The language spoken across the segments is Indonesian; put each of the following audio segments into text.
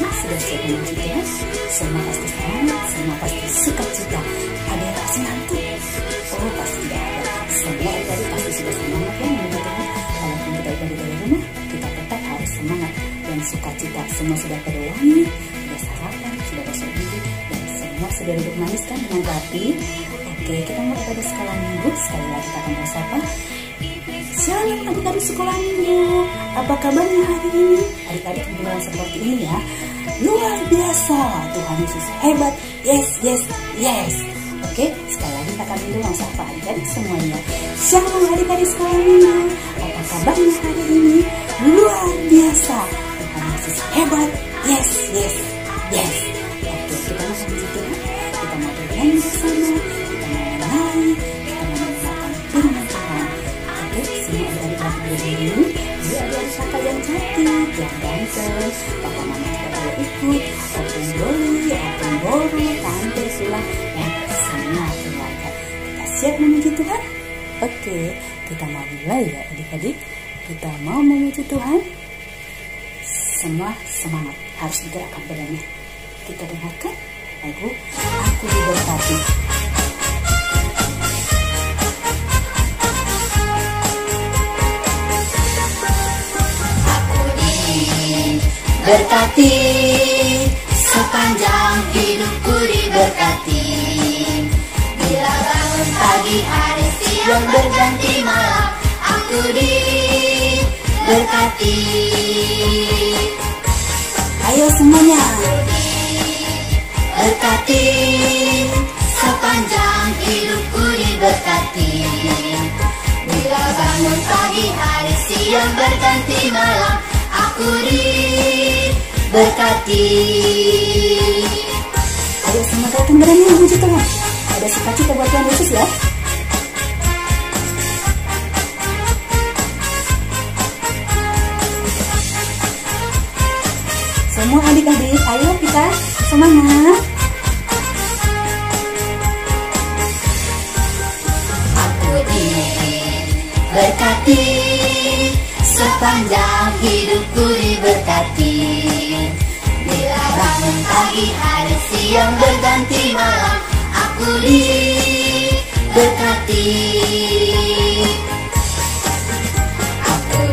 sudah siap menuju Tuhan? Semua pasti semangat, semua pasti sukacita. Ada yang pasti ngantuk? Oh, pasti tidak ada. Semua tadi pasti sudah semangat ya menuju Tuhan. Walaupun kita ibadah dari rumah, kita tetap harus semangat dan sukacita. Semua sudah pada wangi, sudah sarapan, sudah gosok gigi, dan semua sudah duduk manis kan dengan rapi. Oke, kita mau ibadah sekolah minggu. Sekali lagi kita akan bersapa. Shalom adik-adik sekolah minggu. Apa kabarnya hari ini? Adik-adik bilang seperti ini ya. Luar biasa, Tuhan Yesus hebat. Yes, yes, yes. Oke, sekali lagi kita akan bilang sapa adik-adik semuanya. Shalom adik-adik sekolah minggu. Apa kabarnya hari ini? Luar biasa, Tuhan Yesus hebat. Yes, yes, yes. Oke, kita mau lanjut ya. Kita mau bernyanyi bersama. Kita mau menari. Kita mau mendengarkan firman Tuhan. Oke, semua adik-adik berdiri. Dia adik-adik kakak yang cantik, yang ganteng. Papa mama juga boleh ikut. Opung Doli, Opung Boru, Tante Sula, dan semua keluarga. Kita siap memuji Tuhan? Oke, kita mau mulai ya adik-adik. Kita mau memuji Tuhan. Semua semangat, harus digerakkan badannya. Kita dengarkan lagu Aku Diberkati. Berkati, sepanjang hidupku diberkati. Bila bangun pagi, hari, siang, berganti malam, aku diberkati. Ayo semuanya. Berkati, sepanjang hidupku diberkati. Bila bangun pagi, hari, siang, berganti malam, aku diberkati. Ayo semua datang berani memuji Tuhan. Ada sukacita buat Tuhan Yesus ya. Semua adik-adik, ayo kita semangat. Aku diberkati, sepanjang hidupku diberkati. Bila bangun pagi, hari, siang, berganti malam, aku diberkati. Aku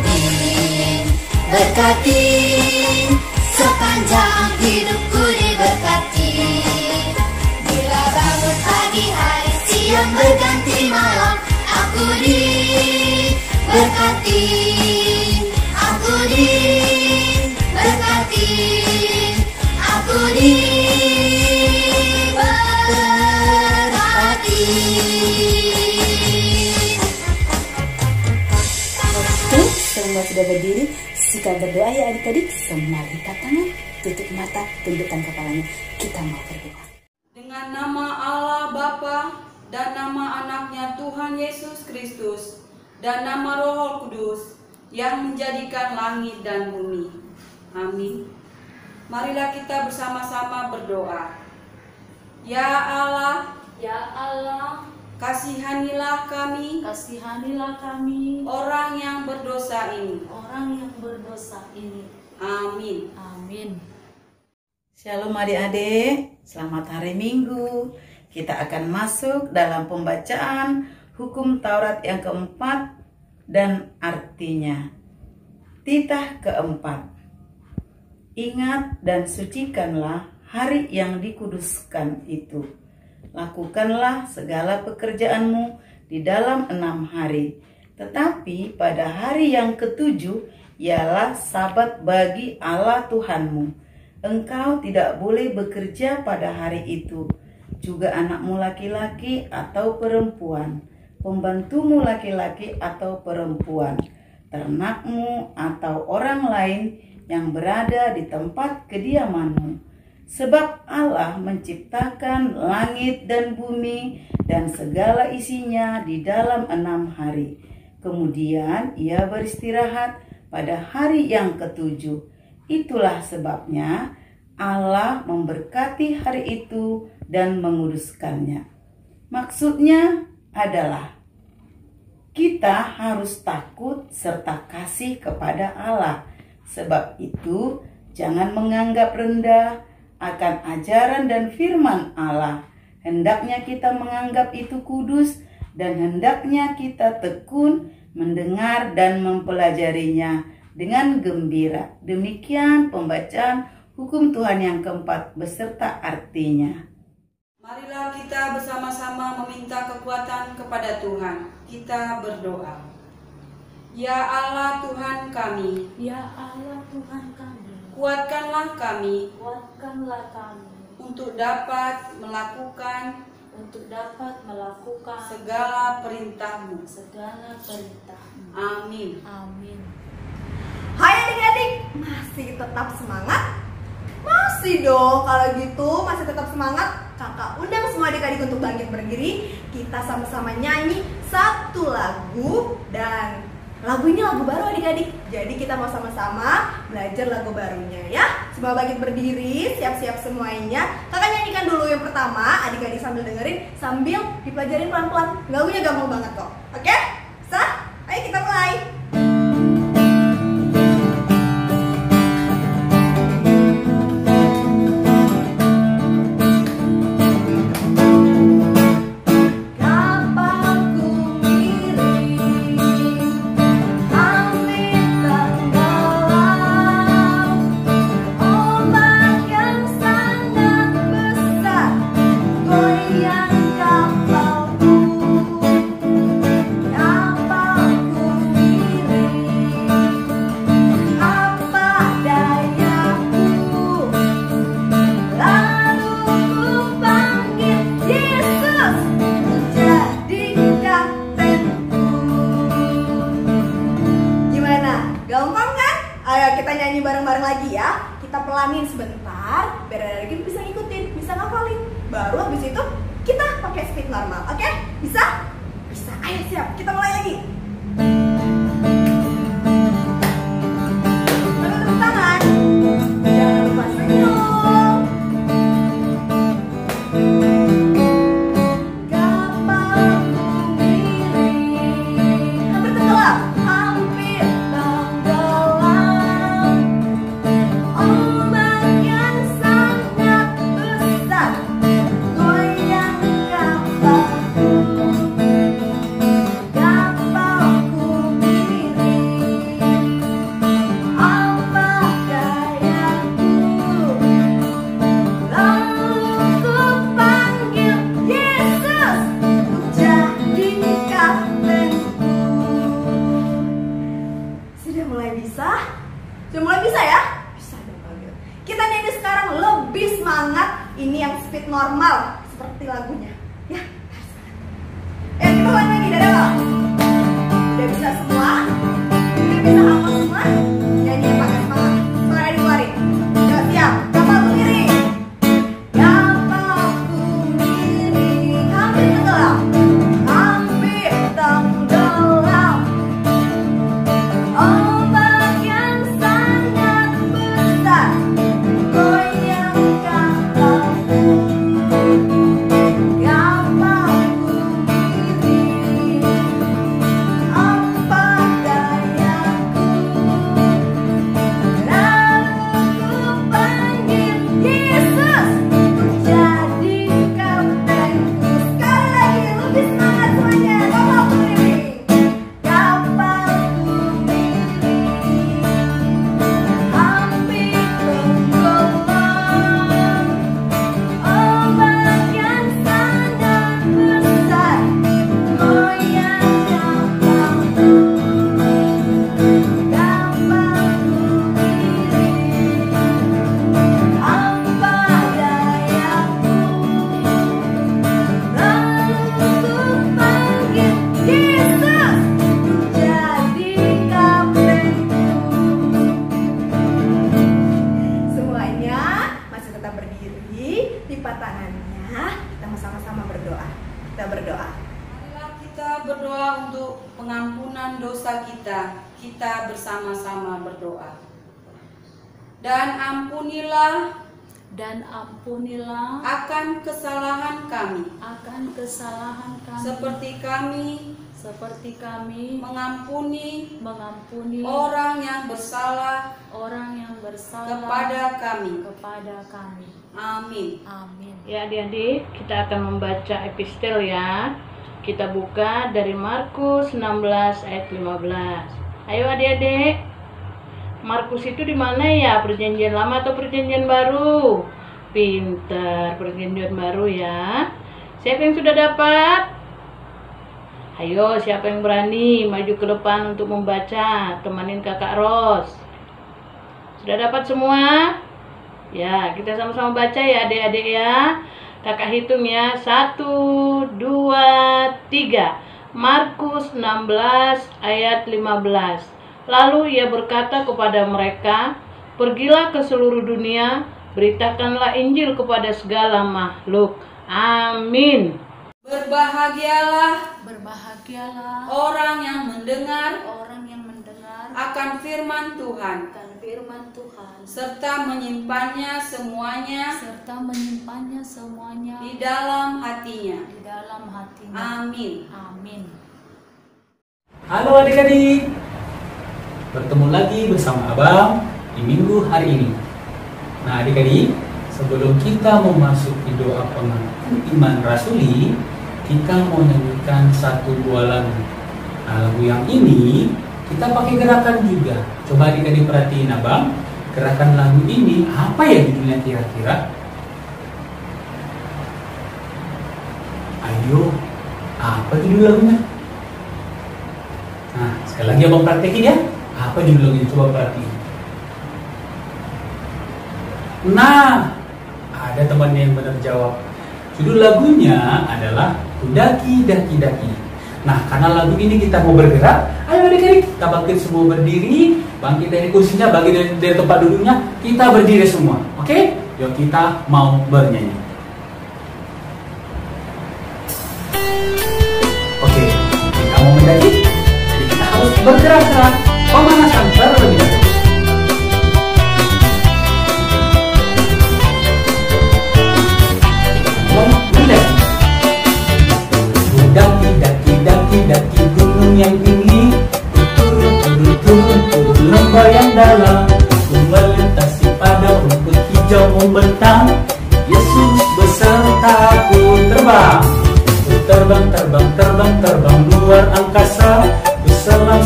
diberkati, sepanjang hidupku diberkati. Bila bangun pagi, hari, siang, berganti malam, aku diberkati. Aku diberkati. Aku diberkati. Oke, semua sudah berdiri. Sikap berdoa ya adik-adik. Semua lipat tangan, tutup mata, tundukkan kepalanya. Kita mau berdoa. Dengan nama Allah Bapa dan nama anaknya Tuhan Yesus Kristus dan nama Roh Kudus yang menjadikan langit dan bumi. Amin. Marilah kita bersama-sama berdoa. Ya Allah, kasihanilah kami, orang yang berdosa ini. Amin. Shalom adik-adik, selamat hari Minggu. Kita akan masuk dalam pembacaan hukum Taurat yang keempat dan artinya. Titah keempat. Ingat dan sucikanlah hari yang dikuduskan itu. Lakukanlah segala pekerjaanmu di dalam 6 hari. Tetapi pada hari yang ketujuh ialah Sabat bagi Allah Tuhanmu. Engkau tidak boleh bekerja pada hari itu. Juga anakmu laki-laki atau perempuan, pembantumu laki-laki atau perempuan, ternakmu atau orang lain yang berada di tempat kediamanmu. Sebab Allah menciptakan langit dan bumi dan segala isinya di dalam 6 hari. Kemudian ia beristirahat pada hari yang ketujuh. Itulah sebabnya Allah memberkati hari itu dan menguduskannya. Maksudnya adalah kita harus takut serta kasih kepada Allah. Sebab itu Jangan menganggap rendah akan ajaran dan firman Allah. Hendaknya kita menganggap itu kudus dan hendaknya kita tekun mendengar dan mempelajarinya dengan gembira. Demikian pembacaan hukum Tuhan yang keempat beserta artinya. Marilah kita bersama-sama meminta kekuatan kepada Tuhan. Kita berdoa. Ya Allah Tuhan kami, Ya Allah Tuhan kami, kuatkanlah kami kuatkanlah kami untuk dapat melakukan segala perintah-Mu. segala perintah-Mu. Amin. Amin. Hai adik-adik, masih tetap semangat? Masih dong, kalau gitu masih tetap semangat. Kakak undang semua adik-adik untuk bangkit berdiri. Kita sama-sama nyanyi satu lagu, dan lagu ini lagu baru adik-adik. Jadi kita mau sama-sama belajar lagu barunya ya. Semua bangkit berdiri, siap-siap semuanya. Kakak nyanyikan dulu yang pertama, adik-adik sambil dengerin, sambil dipelajarin pelan-pelan. Lagunya gampang banget kok. Oke? Bisa? Ayo kita mulai. Gampang kan? Ayo kita nyanyi bareng-bareng lagi ya. Kita pelanin sebentar biar adik-adik bisa ngikutin, bisa ngapalin. Baru habis itu kita pakai speed normal. Oke? Bisa? Bisa. Ayo siap. Kita mulai lagi. Tepuk tangan. Jangan lupa senyum. Kapal miring. Hampir tenggelam. Hampir tenggelam. Ombak yang sangat besar goyang kapalku. Kapalku miring. Apa dayaku? Lalu ku panggil Yesus untuk jadi kaptenku. Sudah mulai bisa? Sudah mulai bisa ya? Bisa dong kalau gitu. Kita nyanyi sekarang lebih semangat. Ini yang speed normal seperti lagunya. Ya, harus semangat. Kita ulang lagi dari awal. Udah bisa semua? Udah bisa hafal semua? Nyanyi yang pakai semangat. Suara dikeluarin. Udah siap? Kapalku miring. Kapalku miring. Hampir tenggelam. Hampir tenggelam. Ombak yang sangat besar goyang kapalku. Kapalku miring. Apa dayaku? Lalu ku panggil Yesus untuk jadi kaptenku. Sekali lagi, lebih semangat semuanya. Kapalku miring. Kapalku miring. Hampir tenggelam. Ombak yang sangat besar goyang kapalku. Kapalku miring. Apa dayaku? Lalu ku panggil Yesus untuk jadi kaptenku. Semuanya masih tetap berdiri, lipat tangannya. Kita mau sama-sama berdoa. Kita berdoa. Marilah kita berdoa untuk pengampunan dosa kita. Kita bersama-sama berdoa. Dan ampunilah akan akan kesalahan kami, kesalahan kami seperti kami seperti kami mengampuni mengampuni orang yang bersalah orang yang bersalah kepada kami. Amin. Amin. Ya adik-adik, kita akan membaca epistel ya. Kita buka dari Markus 16 ayat 15. Ayo adik-adik. Markus itu di mana ya? Perjanjian lama atau perjanjian baru? Pinter, perjanjian baru ya. Siapa yang sudah dapat? Ayo, siapa yang berani maju ke depan untuk membaca? Temanin kakak Ros. Sudah dapat semua? Ya, kita sama-sama baca ya adik-adik ya. Kakak hitung ya. 1, 2, 3. Markus 16 ayat 15. Lalu ia berkata kepada mereka, "Pergilah ke seluruh dunia, beritakanlah Injil kepada segala makhluk." Amin. Berbahagialah Berbahagialah orang yang mendengar orang yang mendengar akan firman Tuhan akan firman Tuhan serta menyimpannya semuanya semuanya di dalam hatinya. di dalam hatinya. Amin. Amin. Halo adik-adik, bertemu lagi bersama Abang di minggu hari ini. Nah adik-adik, sebelum kita memasuki doa pengakuan iman rasuli, kita mau nyanyikan satu buah lagu. Nah lagu yang ini kita pakai gerakan juga. Coba adik-adik perhatiin Abang, gerakan lagu ini apa ya judulnya kira-kira? Ayo, apa judul lagunya? Nah, sekali lagi Abang praktekin ya. Apa judul lagunya? Coba perhatiin. Nah, ada temannya yang benar jawab. Judul lagunya adalah Kudaki Daki Daki. Nah, karena lagu ini kita mau bergerak, ayo adik-adik kita bangkit semua berdiri, bangkit dari kursinya, bangkit dari tempat duduknya, kita berdiri semua. Oke? Yuk kita mau bernyanyi. Oke, kita mau mendaki, jadi kita harus bergerak-gerak, pemanasan terlebih dahulu. Daki gunung yang tinggi, turun lembah yang dalam, melintasi padang rumput hijau membentang. Yesus besertaku terbang, terbang luar angkasa, selam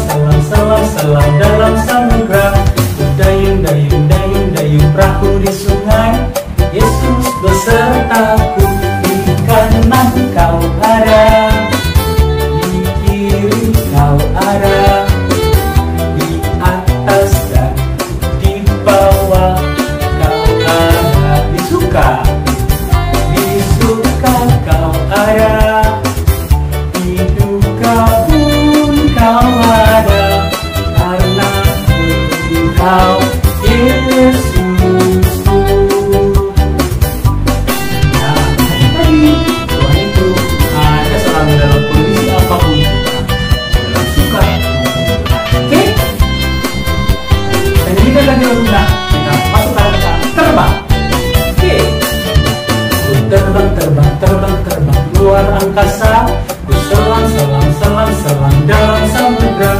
dalam samudra, dayung perahu di sungai. Yesus besertaku, di kanan kau ada, kau ada, di atas dan di bawah kau ada, di suka kau ada, di duka pun kau ada, karena Engkau Yesusku. Nah, tadi Tuhan itu ada selalu dalam kondisi apapun kita. Oke? Dan ini lagi lagunya, kita masuk ke kata terbang. Oke? Terbang luar angkasa, ku selam dalam samudra,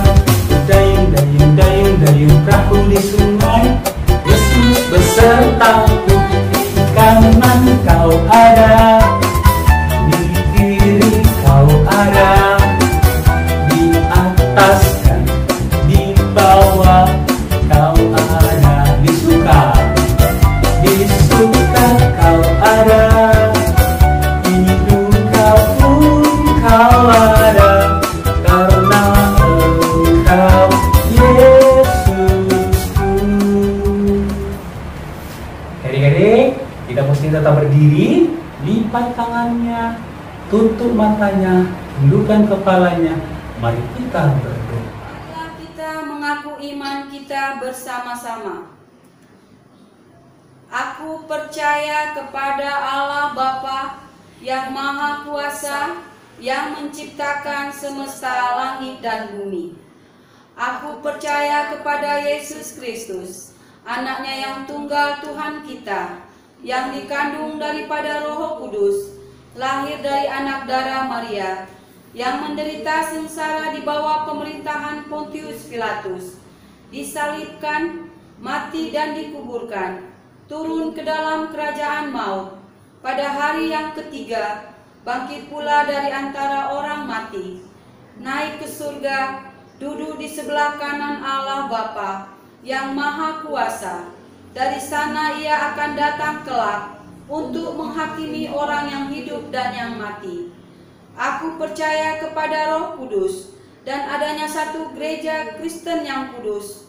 dayung perahu di sungai. Yesus besertaku, di kanan kau ada, di kiri kau ada, di atas dan di bawah kau ada, di suka kau ada, di duka pun kau ada, karena Engkau Yesusku. Adik-adik, kita mesti tetap berdiri, lipat tangannya, tutup matanya, tundukkan kepalanya. Mari kita berdoa. Marilah kita mengaku iman kita bersama-sama. Aku percaya kepada Allah Bapa yang Maha Kuasa, yang menciptakan semesta langit dan bumi. Aku percaya kepada Yesus Kristus, anaknya yang tunggal Tuhan kita, yang dikandung daripada Roh Kudus, lahir dari anak darah Maria, yang menderita sengsara di bawah pemerintahan Pontius Pilatus, disalibkan, mati dan dikuburkan, turun ke dalam kerajaan maut. Pada hari yang ketiga, bangkit pula dari antara orang mati, naik ke surga, duduk di sebelah kanan Allah Bapa yang Maha Kuasa. Dari sana ia akan datang kelak untuk menghakimi orang yang hidup dan yang mati. Aku percaya kepada Roh Kudus dan adanya satu gereja Kristen yang kudus,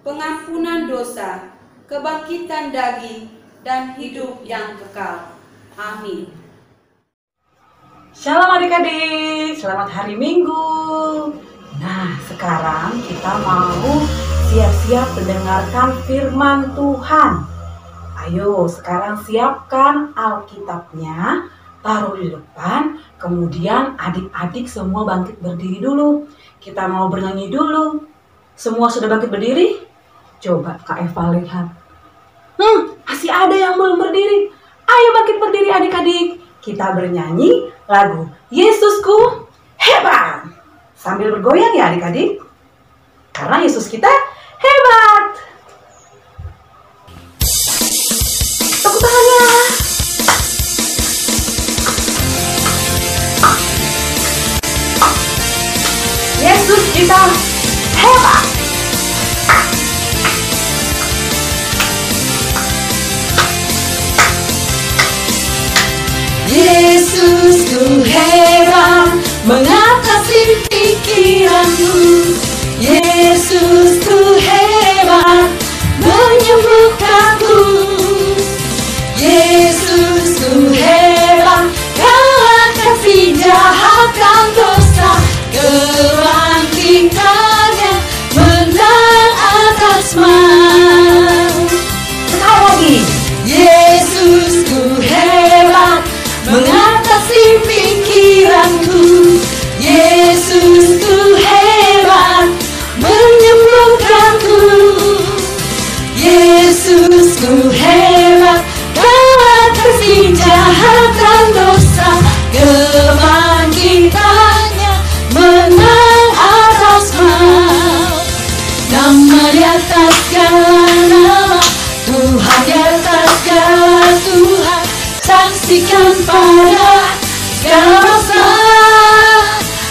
pengampunan dosa, kebangkitan daging, dan hidup yang kekal. Amin. Shalom adik-adik, selamat hari Minggu. Nah, sekarang kita mau siap-siap mendengarkan firman Tuhan. Ayo, sekarang siapkan Alkitabnya, taruh di depan, kemudian adik-adik semua bangkit berdiri dulu. Kita mau bernyanyi dulu. Semua sudah bangkit berdiri? Coba Kak Eva lihat. Masih ada yang belum berdiri. Ayo bangkit berdiri adik-adik. Kita bernyanyi lagu Yesusku Hebat. Sambil bergoyang ya adik-adik. Karena Yesus kita hebat. Tepuk tangannya. Yesus kita hebat. Yesusku hebat, mengatasi pikiranku. Yesusku hebat, menyembuhkanku. Yesusku hebat, kalahkan si jahat dan dosa. Kebangkitannya menang atas maut. Sekali lagi. Yesusku hebat, mengatasi pikiranku. Yesusku hebat, menyembuhkanku. Yesusku hebat, kalahkan si jahat dan dosa. Kebangkitannya menang atas maut. Nama di atas segala nama, Tuhan di atas segala Tuhan. Saksikan pada segala masa,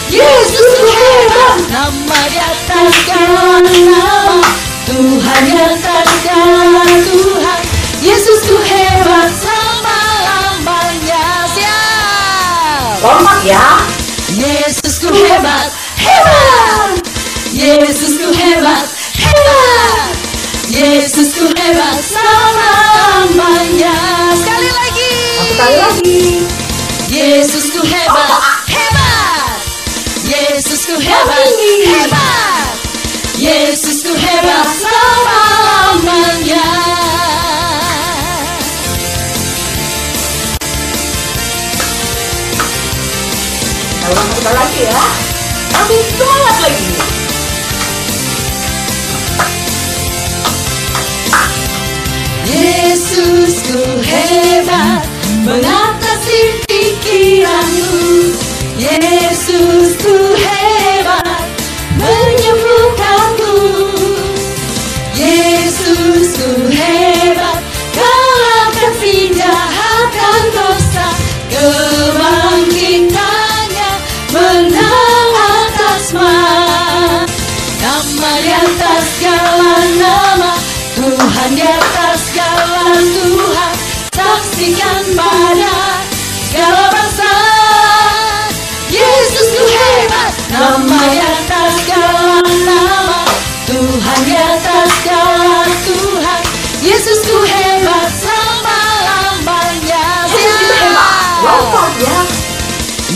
Yesusku hebat. Nama di atas segala nama, Tuhan di atas segala Tuhan. Yesusku hebat selama-lamanya. Siap. Lompat ya. Yesusku hebat, hebat. Yesusku hebat, hebat. Yesusku hebat selama-lamanya. Sekali lagi. Satu kali lagi. Yesusku hebat, hebat. Yesusku hebat, hebat. Yesusku hebat selama-lamanya. Kita ulang satu kali lagi ya. Tapi semangat lagi. Yesusku hebat, mengatasi pikiranku. Yesusku hebat, menyembuhkanku. Yesusku hebat, kalahkan si jahat dan dosa. Kebangkitannya menang atas maut. Nama di atas segala nama, Tuhan di atas segala Tuhan. Saksikan pada segala bangsa, Yesusku hebat. Nama di atas segala nama, Tuhan di atas segala Tuhan. Yesusku hebat selama-lamanya. Yesus hebat. Lompat ya.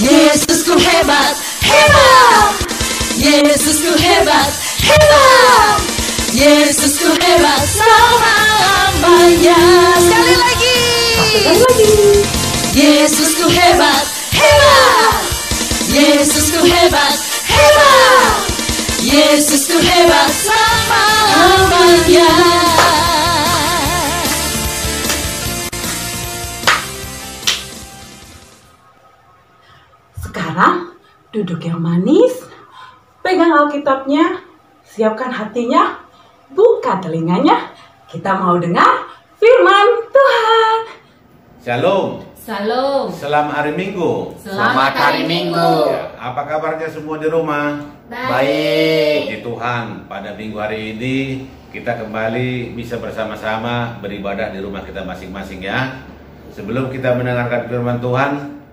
Yesusku hebat, hebat. Yesusku hebat, hebat. Yesusku hebat selama-lamanya. Sekali lagi. Satu kali lagi. Yesusku hebat, hebat. Yesusku hebat, hebat. Yesusku hebat selama-lamanya. Sekarang duduk yang manis, pegang Alkitabnya, siapkan hatinya, buka telinganya. Kita mau dengar firman Tuhan. Shalom. Salam. Selamat hari Minggu. Selamat hari Minggu. Ya, apa kabarnya semua di rumah? Baik. Puji Tuhan, pada minggu hari ini kita kembali bisa bersama-sama beribadah di rumah kita masing-masing ya. Sebelum kita mendengarkan firman Tuhan,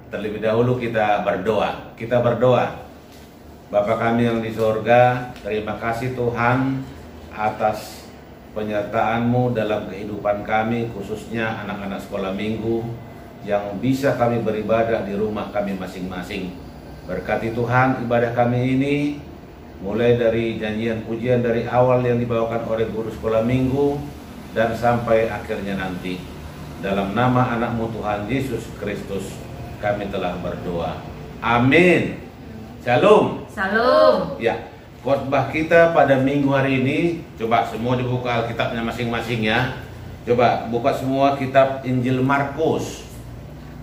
terlebih dahulu kita berdoa. Kita berdoa. Bapa kami yang di surga, terima kasih Tuhan atas penyertaan-Mu dalam kehidupan kami, khususnya anak-anak sekolah minggu yang bisa kami beribadah di rumah kami masing-masing. Berkati Tuhan ibadah kami ini, mulai dari janjian pujian dari awal yang dibawakan oleh guru sekolah minggu dan sampai akhirnya nanti. Dalam nama anak-Mu Tuhan Yesus Kristus kami telah berdoa. Amin. Shalom. Salam. Ya, khotbah kita pada minggu hari ini, coba semua dibuka Alkitabnya masing-masing ya. Coba buka semua kitab Injil Markus.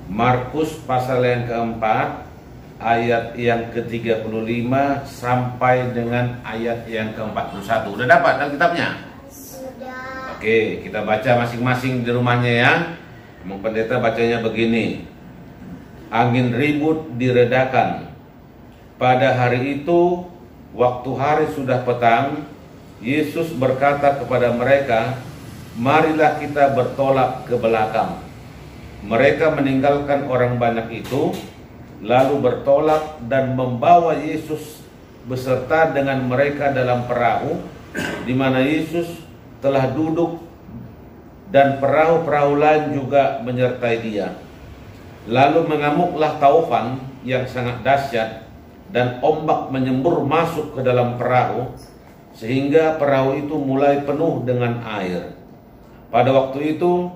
Markus pasal yang keempat, ayat yang ke-35 sampai dengan ayat yang ke-41. Udah dapat Alkitabnya? Sudah. Oke, kita baca masing-masing di rumahnya ya. Emang pendeta bacanya begini. Angin ribut diredakan. Pada hari itu, waktu hari sudah petang, Yesus berkata kepada mereka, "Marilah kita bertolak ke belakang." Mereka meninggalkan orang banyak itu, lalu bertolak dan membawa Yesus beserta dengan mereka dalam perahu, di mana Yesus telah duduk, dan perahu-perahu lain juga menyertai Dia. Lalu mengamuklah taufan yang sangat dahsyat, dan ombak menyembur masuk ke dalam perahu, sehingga perahu itu mulai penuh dengan air. Pada waktu itu,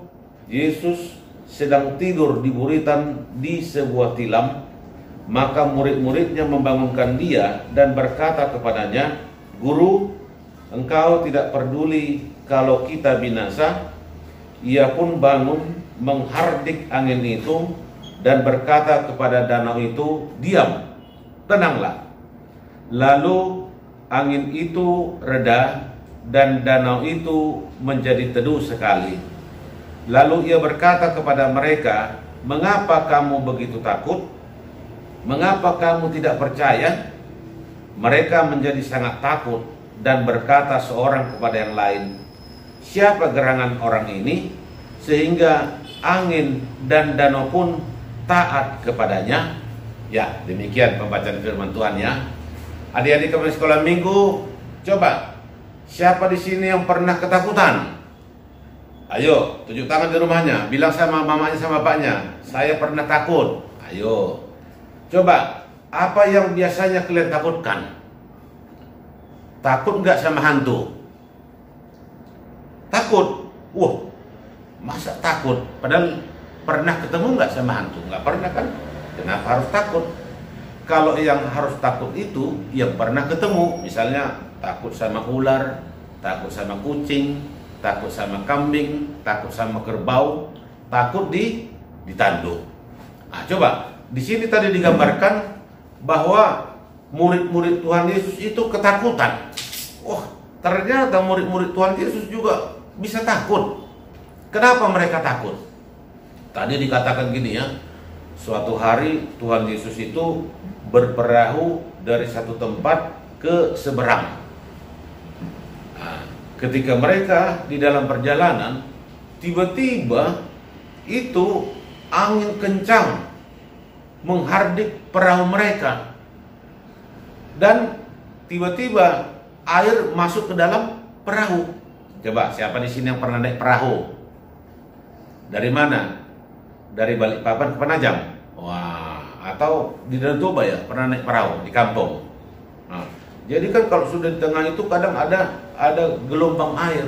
Yesus sedang tidur di buritan di sebuah tilam. Maka murid-muridnya membangunkan Dia dan berkata kepadanya, "Guru, Engkau tidak peduli kalau kita binasa?" Ia pun bangun, menghardik angin itu, dan berkata kepada danau itu, "Diam, tenanglah." Lalu angin itu reda dan danau itu menjadi teduh sekali. Lalu ia berkata kepada mereka, "Mengapa kamu begitu takut? Mengapa kamu tidak percaya?" Mereka menjadi sangat takut dan berkata seorang kepada yang lain, "Siapa gerangan orang ini sehingga angin dan danau pun taat kepadanya?" Ya, demikian pembacaan firman Tuhan ya. Adik-adik kami sekolah minggu, coba siapa di sini yang pernah ketakutan? Ayo, tunjuk tangan di rumahnya, bilang sama mamanya sama bapaknya, "Saya pernah takut." Ayo. Coba, apa yang biasanya kalian takutkan? Takut nggak sama hantu? Takut? Wah, masa takut? Padahal pernah ketemu nggak sama hantu? Nggak pernah kan? Kenapa harus takut? Kalau yang harus takut itu yang pernah ketemu. Misalnya takut sama ular, takut sama kucing, takut sama kambing, takut sama kerbau, takut ditanduk. Nah, coba di sini tadi digambarkan bahwa murid-murid Tuhan Yesus itu ketakutan. Wah, ternyata murid-murid Tuhan Yesus juga bisa takut. Kenapa mereka takut? Tadi dikatakan gini ya, suatu hari Tuhan Yesus itu berperahu dari satu tempat ke seberang. Nah, ketika mereka di dalam perjalanan, tiba-tiba itu angin kencang menghardik perahu mereka, dan tiba-tiba air masuk ke dalam perahu. Coba siapa di sini yang pernah naik perahu? Dari mana? Dari Balikpapan ke Penajam? Wah, atau di Danau Toba ya, pernah naik perahu di kampung. Nah, jadi kan kalau sudah di tengah itu kadang ada gelombang air.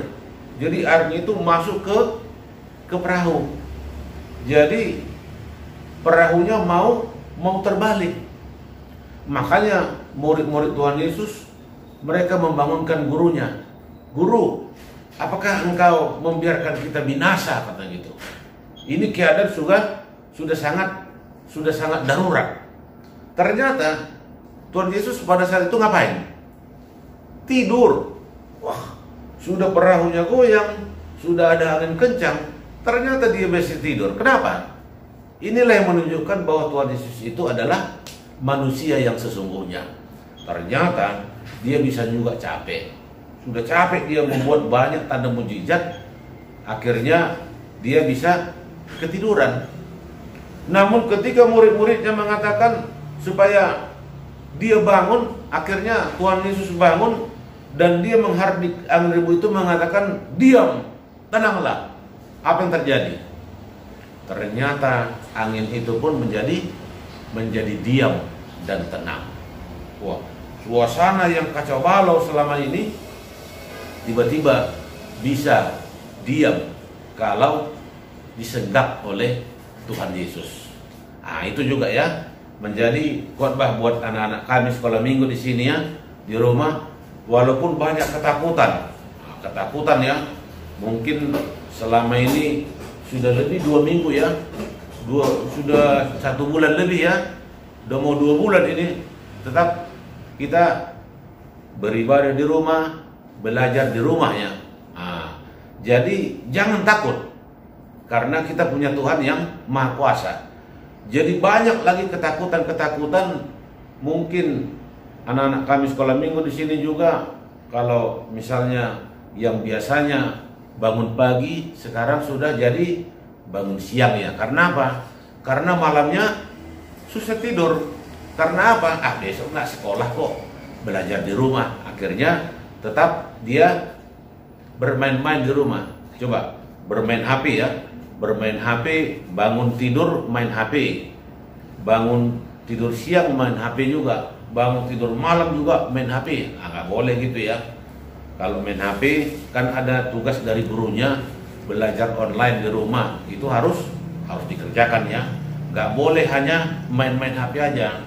Jadi airnya itu masuk ke perahu. Jadi perahunya mau terbalik. Makanya murid-murid Tuhan Yesus mereka membangunkan gurunya. "Guru, apakah engkau membiarkan kita binasa?" kata gitu. Ini keadaan sudah sangat darurat. Ternyata Tuhan Yesus pada saat itu ngapain? Tidur. Wah, sudah perahunya goyang, sudah ada angin kencang, ternyata dia masih tidur. Kenapa? Inilah yang menunjukkan bahwa Tuhan Yesus itu adalah manusia yang sesungguhnya. Ternyata dia bisa juga capek. Sudah capek dia membuat banyak tanda mujizat, akhirnya dia bisa ketiduran. Namun ketika murid-muridnya mengatakan supaya dia bangun, akhirnya Tuhan Yesus bangun dan dia menghardik angin ribut itu mengatakan, diam, tenanglah. Apa yang terjadi? Ternyata angin itu pun menjadi diam dan tenang. Wah, suasana yang kacau balau selama ini tiba-tiba bisa diam kalau disenggak oleh Tuhan Yesus. Nah, itu juga ya menjadi khotbah buat anak-anak kami sekolah minggu di sini ya, di rumah. Walaupun banyak ketakutan ya, mungkin selama ini sudah lebih 2 minggu ya, sudah 1 bulan lebih ya, udah mau 2 bulan ini, tetap kita beribadah di rumah, belajar di rumah ya. Nah, jadi jangan takut, karena kita punya Tuhan yang Maha Kuasa. Jadi banyak lagi ketakutan-ketakutan. Mungkin anak-anak kami sekolah minggu di sini juga, kalau misalnya yang biasanya bangun pagi sekarang sudah jadi bangun siang ya. Karena apa? Karena malamnya susah tidur. Karena apa? Besok nggak sekolah kok, belajar di rumah. Akhirnya tetap dia bermain-main di rumah. Coba bermain HP ya, bermain HP, bangun tidur main HP, bangun tidur siang main HP juga, bangun tidur malam juga main HP. Nggak boleh gitu ya. Kalau main HP kan ada tugas dari gurunya, belajar online di rumah, itu harus dikerjakan ya. Nggak boleh hanya main-main HP aja.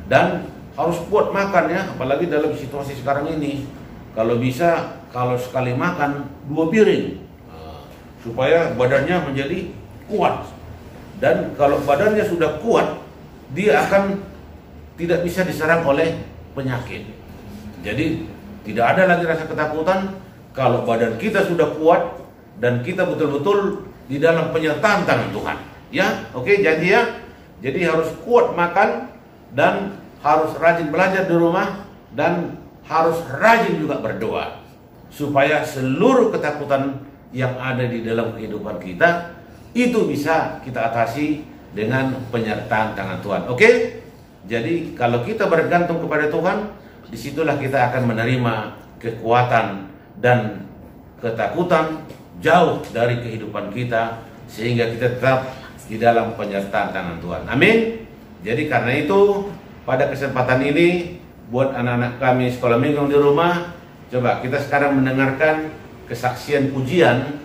Dan harus kuat makan ya, apalagi dalam situasi sekarang ini. Kalau bisa, kalau sekali makan 2 piring, supaya badannya menjadi kuat. Dan kalau badannya sudah kuat, dia akan tidak bisa diserang oleh penyakit. Jadi tidak ada lagi rasa ketakutan kalau badan kita sudah kuat dan kita betul-betul di dalam penyertaan tangan Tuhan. Ya, oke, janji ya. Jadi harus kuat makan dan harus rajin belajar di rumah dan harus rajin juga berdoa supaya seluruh ketakutan yang ada di dalam kehidupan kita itu bisa kita atasi dengan penyertaan tangan Tuhan. Oke? Jadi kalau kita bergantung kepada Tuhan, disitulah kita akan menerima kekuatan dan ketakutan jauh dari kehidupan kita, sehingga kita tetap di dalam penyertaan tangan Tuhan. Amin. Jadi karena itu pada kesempatan ini buat anak-anak kami sekolah minggu di rumah, coba kita sekarang mendengarkan kesaksian pujian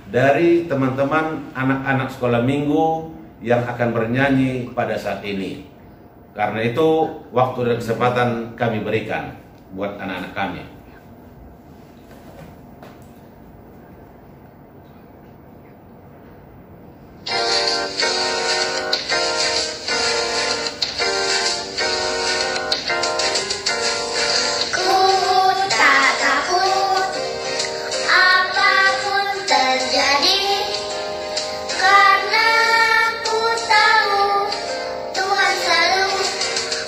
dari teman-teman anak-anak sekolah minggu yang akan bernyanyi pada saat ini. Karena itu waktu dan kesempatan kami berikan buat anak-anak kami.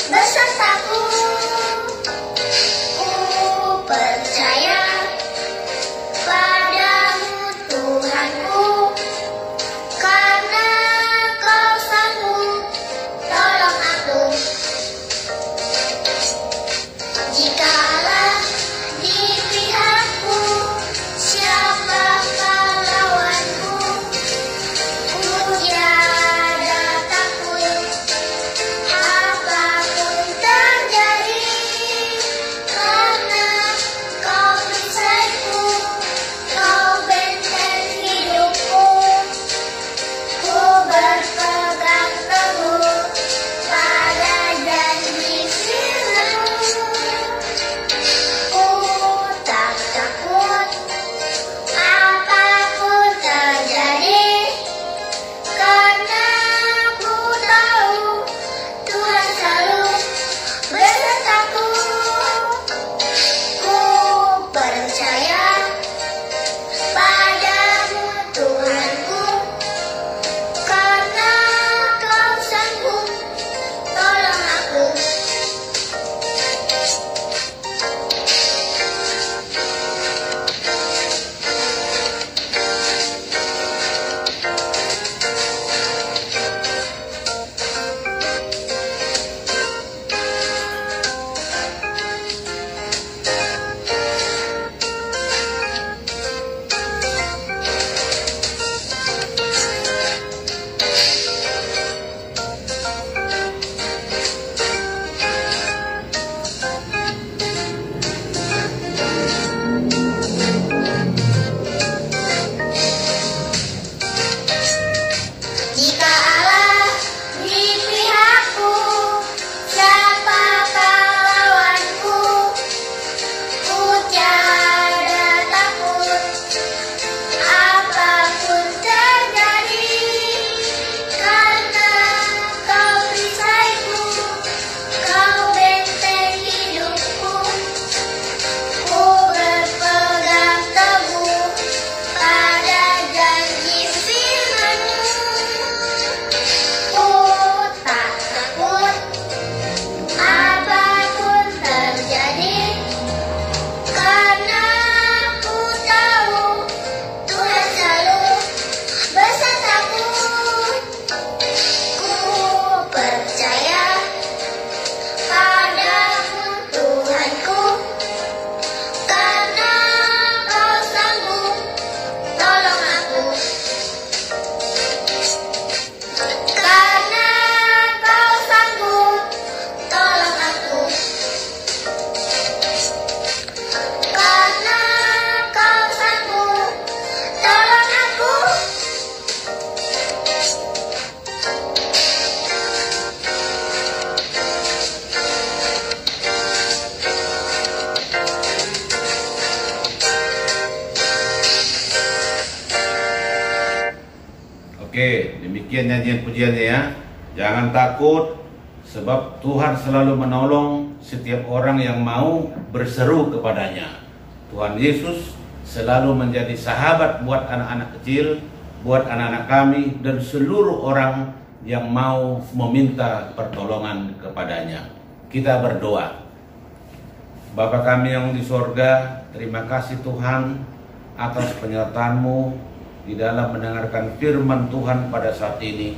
Besertaku, Demikian nyanyian pujiannya ya. Jangan takut, sebab Tuhan selalu menolong setiap orang yang mau berseru kepadanya. Tuhan Yesus selalu menjadi sahabat buat anak-anak kecil, buat anak-anak kami, dan seluruh orang yang mau meminta pertolongan kepadanya. Kita berdoa. Bapa kami yang di sorga, terima kasih Tuhan atas penyertaan-Mu di dalam mendengarkan firman Tuhan pada saat ini.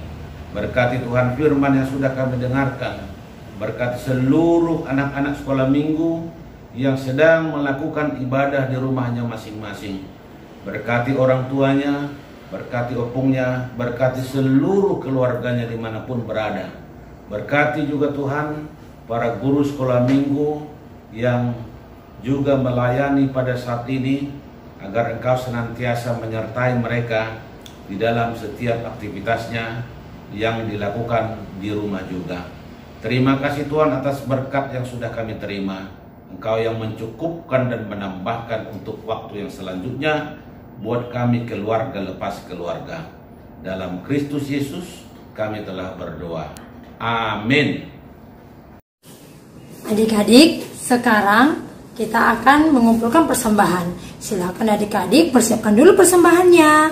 Berkati Tuhan firman yang sudah kami dengarkan. Berkati seluruh anak-anak sekolah minggu yang sedang melakukan ibadah di rumahnya masing-masing. Berkati orang tuanya, berkati opungnya, berkati seluruh keluarganya dimanapun berada. Berkati juga Tuhan para guru sekolah minggu yang juga melayani pada saat ini, agar Engkau senantiasa menyertai mereka di dalam setiap aktivitasnya yang dilakukan di rumah juga. Terima kasih Tuhan atas berkat yang sudah kami terima. Engkau yang mencukupkan dan menambahkan untuk waktu yang selanjutnya buat kami keluarga lepas keluarga. Dalam Kristus Yesus kami telah berdoa. Amin. Adik-adik, sekarang kita akan mengumpulkan persembahan. Silakan adik-adik persiapkan dulu persembahannya.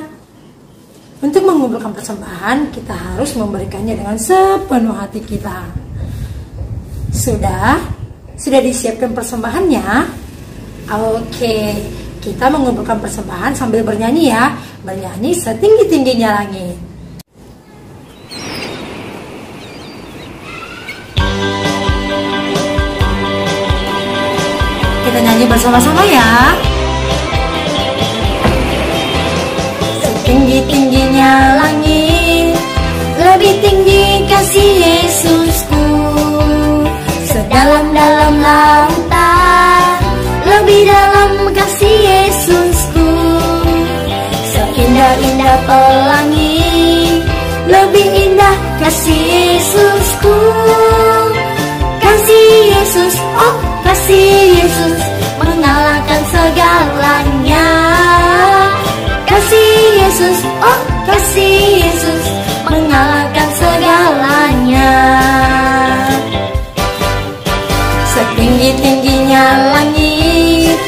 Untuk mengumpulkan persembahan, kita harus memberikannya dengan sepenuh hati kita. Sudah disiapkan persembahannya? Oke, kita mengumpulkan persembahan sambil bernyanyi ya. Bernyanyi setinggi-tingginya langit. Kita nyanyi bersama-sama ya. Setinggi-tingginya langit, lebih tinggi kasih Yesusku. Sedalam-dalam lautan, lebih dalam kasih Yesusku. Seindah-indah pelangi, lebih indah kasih Yesusku. Kasih Yesus, oh kasih Yesus, mengalahkan segalanya. Kasih Yesus, oh kasih Yesus, mengalahkan segalanya. Setinggi-tingginya langit,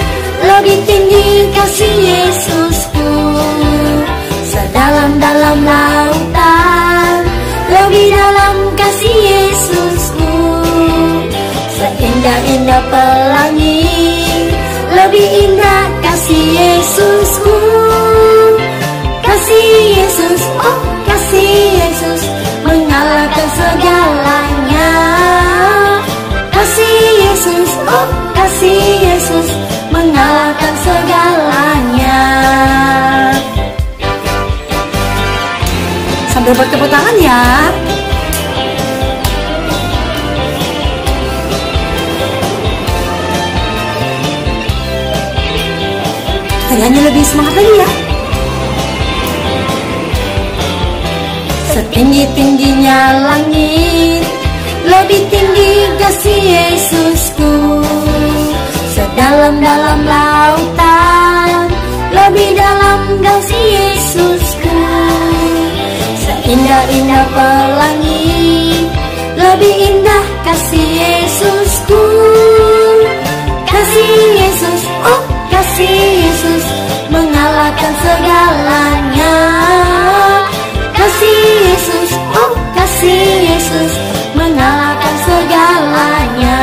lebih tinggi kasih Yesusku. Sedalam-dalam lautan, lebih dalam kasih Yesusku. Seindah-indah pelangi, lebih indah kasih Yesusku. Kasih Yesus, oh kasih Yesus, mengalahkan segalanya. Kasih Yesus, oh kasih Yesus, mengalahkan segalanya. Sambil bertepuk tangan ya. Nyanyi lebih semangat lagi ya. Setinggi-tingginya langit, lebih tinggi kasih Yesusku. Sedalam-dalam lautan, lebih dalam kasih Yesusku. Seindah-indah pelangi, lebih indah kasih Yesusku. Kasih Yesus, oh kasih Yesus, mengalahkan segalanya. Kasih Yesus, oh kasih Yesus, mengalahkan segalanya.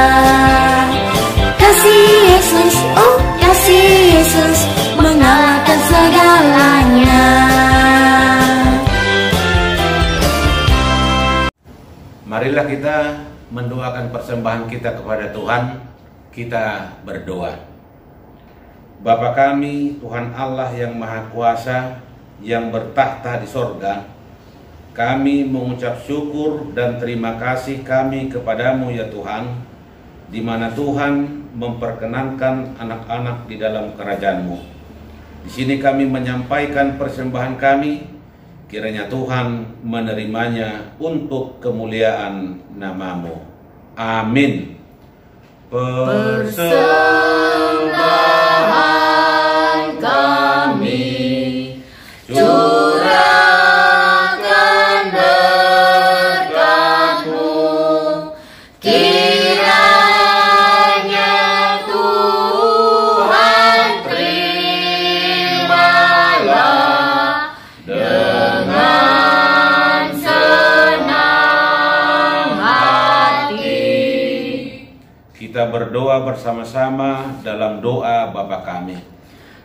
Kasih Yesus, oh kasih Yesus, mengalahkan segalanya. Marilah kita mendoakan persembahan kita kepada Tuhan. Kita berdoa. Bapa kami, Tuhan Allah yang Maha Kuasa, yang bertahta di sorga, kami mengucap syukur dan terima kasih kami kepadamu ya Tuhan, di mana Tuhan memperkenankan anak-anak di dalam kerajaan-Mu. Di sini kami menyampaikan persembahan kami, kiranya Tuhan menerimanya untuk kemuliaan nama-Mu. Amin. Persembahan kami curahkan kita berdoa bersama-sama dalam doa Bapa kami.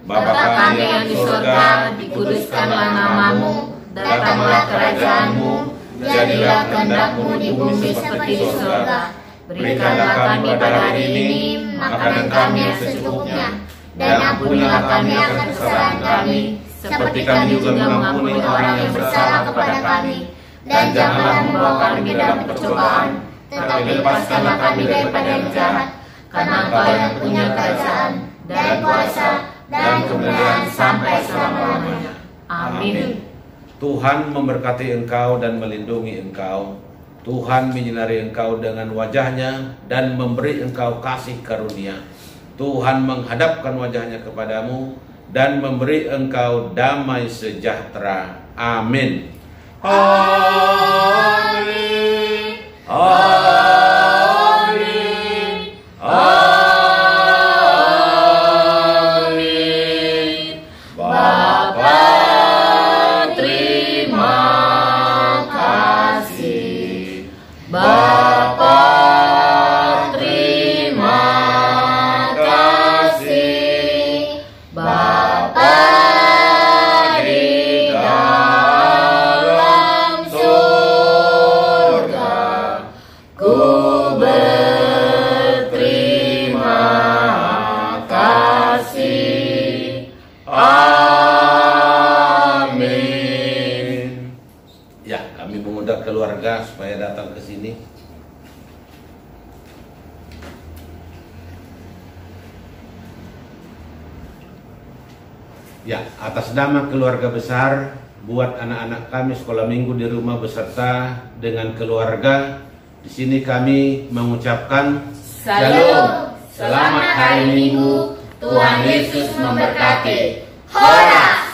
Bapa kami yang di surga, dikuduskanlah namamu, datanglah kerajaanmu, jadilah kehendak-mu di bumi seperti di surga. Berikanlah kami pada hari ini makanan kami yang secukupnya, dan ampunilah kami akan kesalahan kami, seperti kami juga mengampuni orang yang bersalah kepada kami. Dan janganlah membawa kami ke dalam percobaan, tetapi lepaskanlah kami daripada yang jahat, karena Engkau yang punya kerajaan dan kuasa dan kemuliaan sampai selama-lamanya. Amin. Tuhan memberkati engkau dan melindungi engkau. Tuhan menyinari engkau dengan wajahnya dan memberi engkau kasih karunia. Tuhan menghadapkan wajahnya kepadamu dan memberi engkau damai sejahtera. Amin. Amin. Amin. Amin. Bapa, terima kasih. Bapa, terima kasih. Bapa di dalam surga, ku berterima kasih. Amin. Ya, kami mengundang keluarga supaya datang ke sini. Ya, atas nama keluarga besar, buat anak-anak kami sekolah minggu di rumah beserta dengan keluarga, di sini kami mengucapkan Shalom, selamat hari Minggu, Tuhan Yesus memberkati. Hora!